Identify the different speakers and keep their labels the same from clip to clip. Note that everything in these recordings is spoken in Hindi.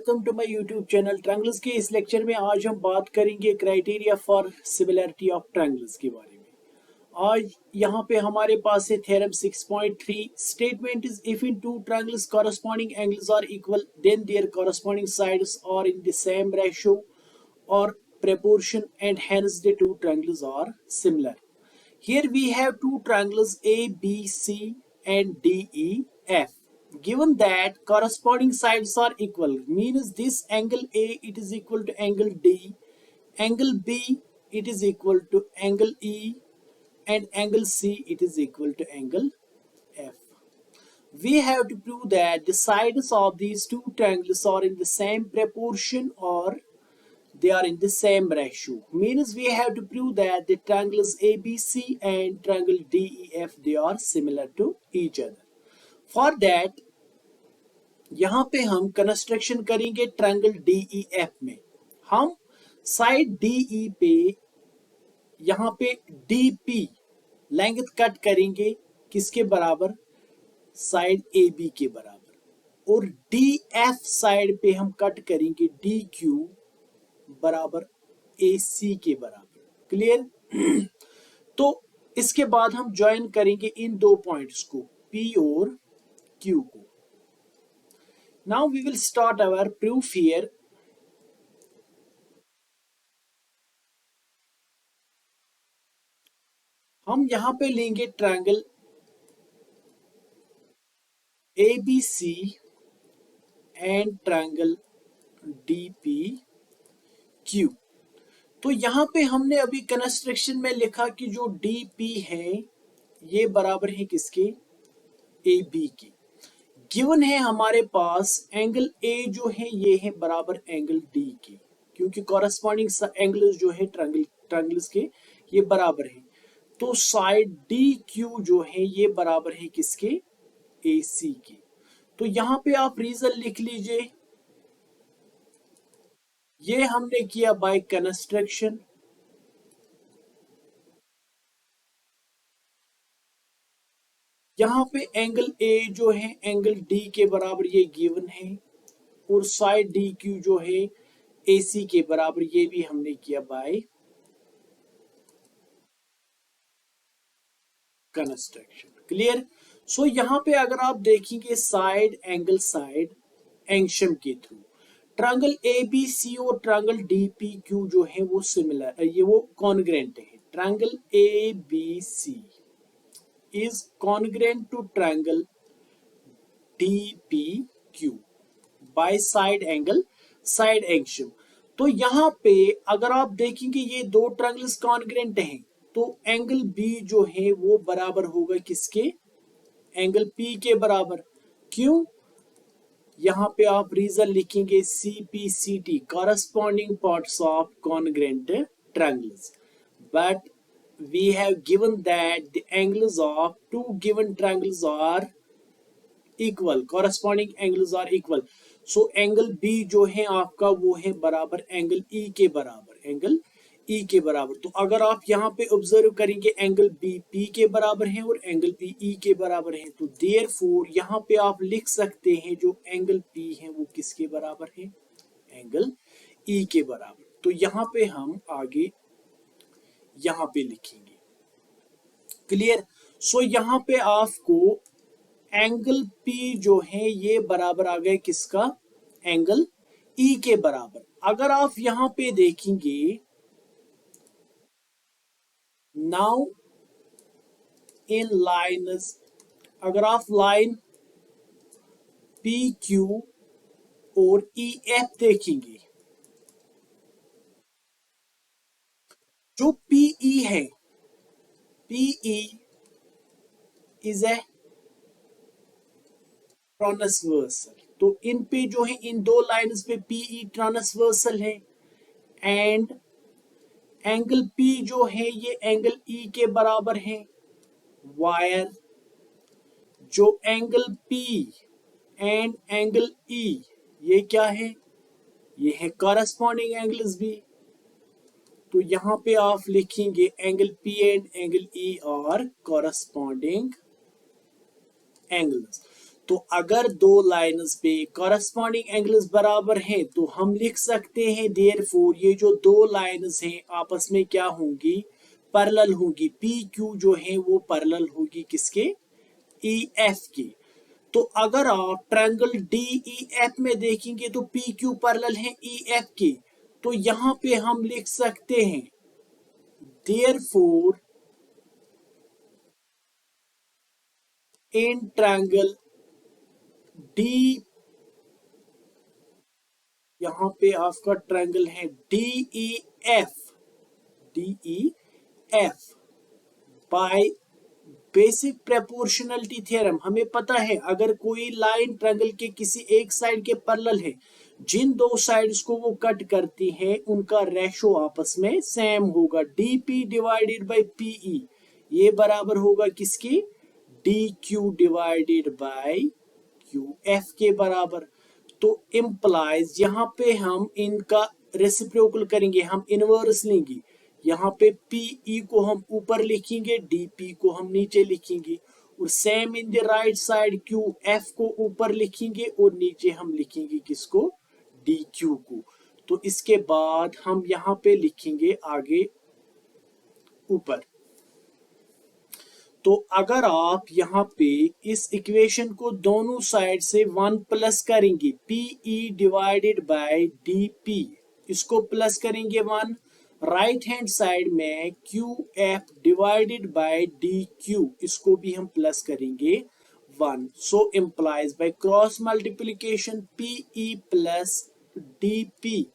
Speaker 1: Welcome to my YouTube channel. Triangles के इस लेक्चर में आज हम बात करेंगे criteria for similarity of triangles के बारे में। आज यहाँ पे हमारे पास है theorem 6.3 statement is if in two triangles corresponding angles are equal then their corresponding sides are in the same ratio और proportion and hence the two triangles are similar. Here we have two triangles ABC and DEF. Given that corresponding sides are equal, means this angle A it is equal to angle D, angle B it is equal to angle E, and angle C it is equal to angle F. We have to prove that the sides of these two triangles are in the same proportion or they are in the same ratio. Means we have to prove that the triangles ABC and triangle DEF they are similar to each other. For that यहाँ पे हम कंस्ट्रक्शन करेंगे ट्रायंगल DEF में। हम साइड DE पे यहाँ पे DP लेंथ कट करेंगे किसके बराबर, साइड AB के बराबर, और DF साइड पे हम कट करेंगे DQ बराबर AC के बराबर। क्लियर? तो इसके बाद हम ज्वाइन करेंगे इन दो पॉइंट्स को P और Q को। Now we will start our proof here. हम यहां पे लेंगे triangle ABC and triangle DPQ। तो यहाँ पे हमने अभी कंस्ट्रक्शन में लिखा कि जो DP है ये बराबर है किसके, AB की। गिवन है हमारे पास एंगल A जो है ये है बराबर एंगल D के, क्योंकि कॉरस्पॉन्डिंग एंगल्स जो है ट्रायंगल्स के ये बराबर है। तो साइड DQ जो है ये बराबर है किसके, AC के। तो यहाँ पे आप रीजन लिख लीजिए, ये हमने किया बाय कंस्ट्रक्शन। यहाँ पे एंगल A जो है एंगल D के बराबर ये गिवन है, और साइड DQ जो है AC के बराबर ये भी हमने किया बाय कंस्ट्रक्शन। क्लियर? सो यहाँ पे अगर आप देखेंगे साइड एंगल के थ्रू ट्रायंगल ABC और ट्रायंगल DPQ जो है वो सिमिलर, ये वो कॉन्ग्रेंट है। Triangle ABC is congruent to triangle DPQ by side angle। तो यहाँ पे अगर आप देखेंगे ये दो ट्रायंगल्स कॉन्ग्रेंट हैं, तो एंगल B जो है वो बराबर होगा किसके, एंगल P के बराबर। क्यों? यहाँ पे आप रीजन लिखेंगे CPCT corresponding parts of congruent triangles, but we have given that the angles of two given triangles are equal, corresponding angles are equal. So angle B जो है आपका वो है बराबर एंगल E के बराबर, एंगल E के बराबर। तो अगर आप यहाँ पे ऑब्जर्व करेंगे एंगल B P के बराबर है और एंगल P E के बराबर है, तो देयरफॉर यहाँ पे आप लिख सकते हैं जो एंगल P है वो किसके बराबर है, एंगल E के बराबर। तो यहाँ पे हम आगे यहाँ पे लिखेंगे। क्लियर? सो यहाँ पे आपको एंगल P जो है ये बराबर आ गए किसका, एंगल E के बराबर। अगर आप यहाँ पे देखेंगे नाउ इन लाइन्स, अगर आप लाइन PQ और EF देखेंगे, जो PE है, PE इज ए ट्रांसवर्सल। तो इन पे जो है इन दो लाइन्स पे PE ट्रांसवर्सल है, एंड एंगल P जो है ये एंगल E के बराबर है। वायर जो angle P and angle E ये क्या है, ये है कॉरस्पॉन्डिंग एंगल्स भी। तो यहाँ पे आप लिखेंगे angle P and angle E और कॉरस्पॉन्डिंग एंगल्स। तो अगर दो लाइन्स पे कॉरस्पॉन्डिंग एंगल्स बराबर हैं तो हम लिख सकते हैं देयरफॉर ये जो दो लाइन्स हैं आपस में क्या होंगी, पैरेलल होंगी। पी क्यू जो है वो पैरेलल होगी किसके, ई एफ की। तो अगर आप ट्रायंगल डी ई एफ में देखेंगे तो पी क्यू पैरेलल है ई एफ के। तो यहां पे हम लिख सकते हैं देयरफॉर इन ट्रायंगल डी, यहां पे आपका ट्रायंगल है D E F, D E F by basic proportionality theorem हमें पता है अगर कोई लाइन ट्रायंगल के किसी एक साइड के पैरेलल है, जिन दो साइड्स को वो कट करती है उनका रेशो आपस में सेम होगा। डीपी डिवाइडेड बाय पीई ये बराबर होगा किसकी, D Q divided by Q F के बराबर। तो इम्प्लाइज यहाँ पे हम इनका रेसिप्रोकल करेंगे, हम इनवर्स लेंगे। यहाँ पे पीई को हम ऊपर लिखेंगे, डीपी को हम नीचे लिखेंगे, और same in the right side Q F को ऊपर लिखेंगे और नीचे हम लिखेंगे किसको, डी क्यू को। तो इसके बाद हम यहाँ पे लिखेंगे आगे ऊपर। तो अगर आप यहाँ पे इस इक्वेशन को दोनों साइड से 1 प्लस करेंगे, पीई डिवाइडेड बाय डीपी, इसको प्लस करेंगे 1, राइट हैंड साइड में Q F divided by D Q, इसको भी हम प्लस करेंगे 1। So implies by cross multiplication P E plus D P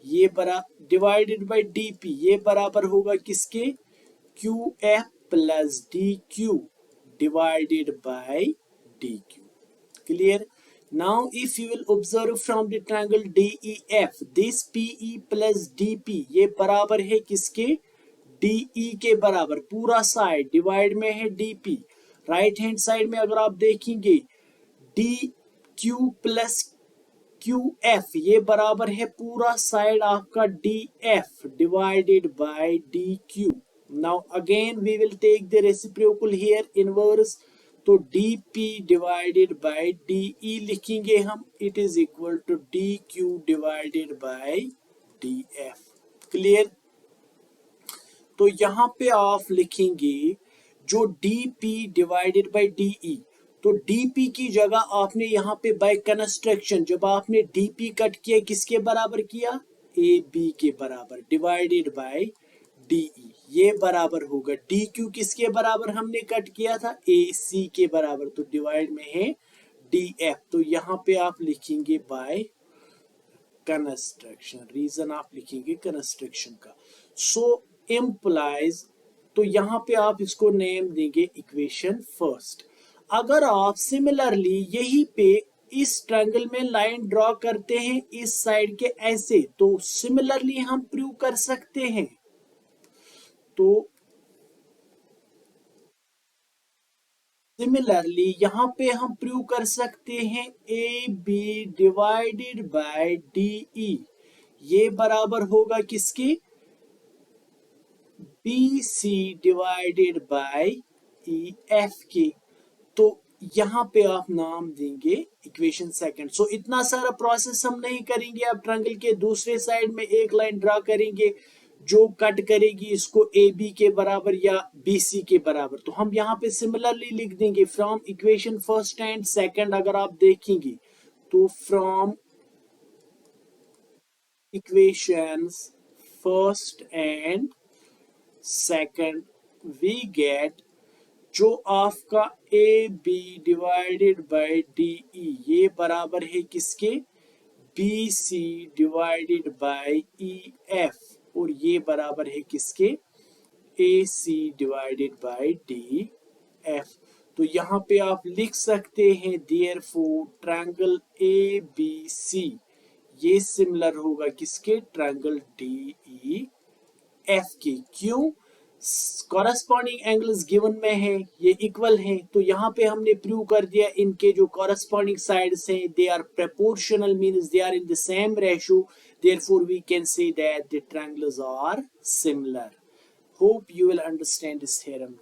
Speaker 1: ये बराबर डिवाइडेड बाय डीपी ये बराबर होगा किसके, Q F plus dq divided by dq. Clear? Now if you will observe from the triangle DEF, this PE plus DP ये बराबर है किसके, DE के बराबर। पूरा साइड डिवाइड में है DP, राइट हैंड साइड में अगर आप देखेंगे DQ plus QF ये बराबर है पूरा साइड आपका DF divided by DQ। Now again we will take the reciprocal here, inverse। तो dp divided by de लिखेंगे हम, it is equal to dq divided by df। Clear? तो यहां पे आप लिखेंगे जो dp divided by de, तो dp की जगह आपने यहाँ पे बाय कंस्ट्रक्शन जब आपने dp कट किया किसके बराबर किया, ab के बराबर, डिवाइडेड बाय de ये बराबर होगा dq किसके बराबर हमने कट किया था, ac के बराबर, तो डिवाइड में है df। तो यहाँ पे आप लिखेंगे बाय कंस्ट्रक्शन, रीजन आप लिखेंगे कंस्ट्रक्शन का। सो इम्प्लाइज, तो यहाँ पे आप इसको नेम देंगे इक्वेशन फर्स्ट। अगर आप सिमिलरली यही पे इस ट्रायंगल में लाइन ड्रॉ करते हैं इस साइड के ऐसे, तो सिमिलरली हम प्रूव कर सकते हैं। तो सिमिलरली यहां पे हम प्रूव कर सकते हैं A B divided by D E ये बराबर होगा किसके, B C divided by E F के। तो यहां पे आप नाम देंगे इक्वेशन सेकंड। सो इतना सारा प्रोसेस हम नहीं करेंगे, अब ट्रायंगल के दूसरे साइड में एक लाइन ड्रा करेंगे जो कट करेगी इसको ए बी के बराबर या बी सी के बराबर। तो हम यहाँ पे सिमिलरली लिख देंगे from equation first and second. अगर आप देखेंगे तो from equations first and second we get जो आपका A B divided by D E ये बराबर है किसके, B C divided by E F, और ये बराबर है किसके, A C divided by D F. तो यहाँ पे आप लिख सकते हैं therefore triangle A B C ये सिमिलर होगा किसके, ट्रायंगल डी ई एफ के। क्यों, कॉरस्पॉन्डिंग एंगल्स गिवन में है, ये इक्वल हैं। तो यहाँ पे हमने प्रूव कर दिया इनके जो कॉरस्पॉन्डिंग साइड्स हैं they are proportional, means they are in the same ratio, therefore we can say that the triangles are similar. Hope you will understand this theorem.